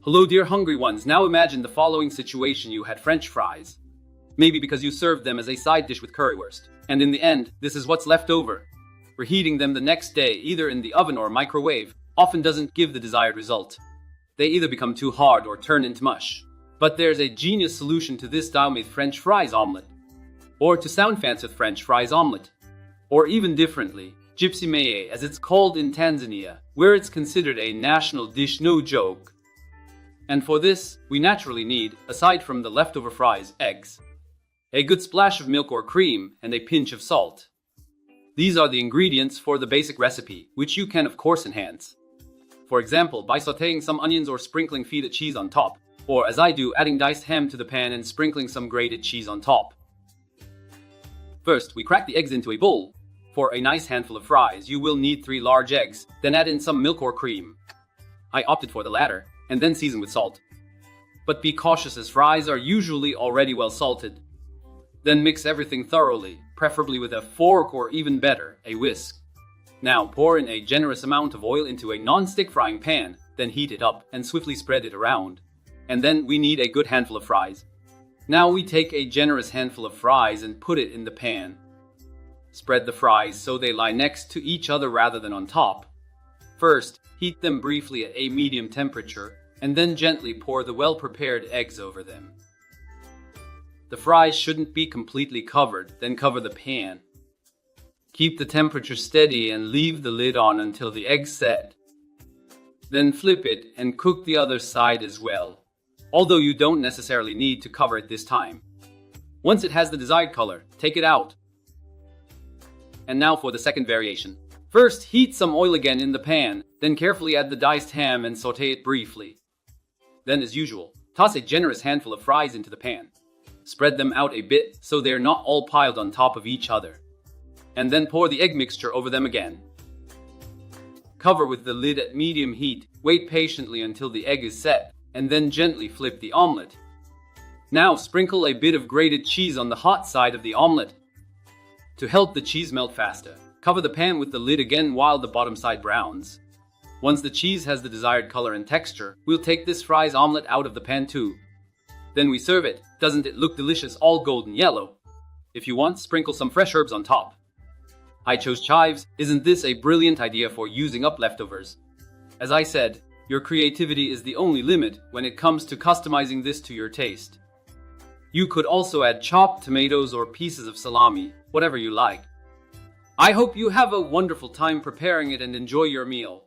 Hello dear hungry ones, now imagine the following situation: you had French fries. Maybe because you served them as a side dish with currywurst. And in the end, this is what's left over. Reheating them the next day, either in the oven or microwave, often doesn't give the desired result. They either become too hard or turn into mush. But there's a genius solution to this: style-made French fries omelette. Or to sound fancy, with French fries omelette. Or even differently, Chipsi Mayai, as it's called in Tanzania, where it's considered a national dish, no joke. And for this, we naturally need, aside from the leftover fries, eggs, a good splash of milk or cream, and a pinch of salt. These are the ingredients for the basic recipe, which you can of course enhance. For example, by sautéing some onions or sprinkling feta cheese on top, or as I do, adding diced ham to the pan and sprinkling some grated cheese on top. First, we crack the eggs into a bowl. For a nice handful of fries, you will need 3 large eggs, then add in some milk or cream. I opted for the latter, and then season with salt. But be cautious, as fries are usually already well salted. Then mix everything thoroughly, preferably with a fork or even better, a whisk. Now pour in a generous amount of oil into a non-stick frying pan, then heat it up and swiftly spread it around. And then we need a good handful of fries. Now we take a generous handful of fries and put it in the pan. Spread the fries so they lie next to each other rather than on top. First, heat them briefly at a medium temperature, and then gently pour the well-prepared eggs over them. The fries shouldn't be completely covered, then cover the pan. Keep the temperature steady and leave the lid on until the eggs set. Then flip it and cook the other side as well, although you don't necessarily need to cover it this time. Once it has the desired color, take it out. And now for the second variation. First, heat some oil again in the pan, then carefully add the diced ham and sauté it briefly. Then, as usual, toss a generous handful of fries into the pan. Spread them out a bit so they're not all piled on top of each other. And then pour the egg mixture over them again. Cover with the lid at medium heat, wait patiently until the egg is set, and then gently flip the omelette. Now sprinkle a bit of grated cheese on the hot side of the omelette. To help the cheese melt faster, cover the pan with the lid again while the bottom side browns. Once the cheese has the desired color and texture, we'll take this fries omelette out of the pan too. Then we serve it. Doesn't it look delicious, all golden yellow? If you want, sprinkle some fresh herbs on top. I chose chives. Isn't this a brilliant idea for using up leftovers? As I said, your creativity is the only limit when it comes to customizing this to your taste. You could also add chopped tomatoes or pieces of salami, whatever you like. I hope you have a wonderful time preparing it and enjoy your meal.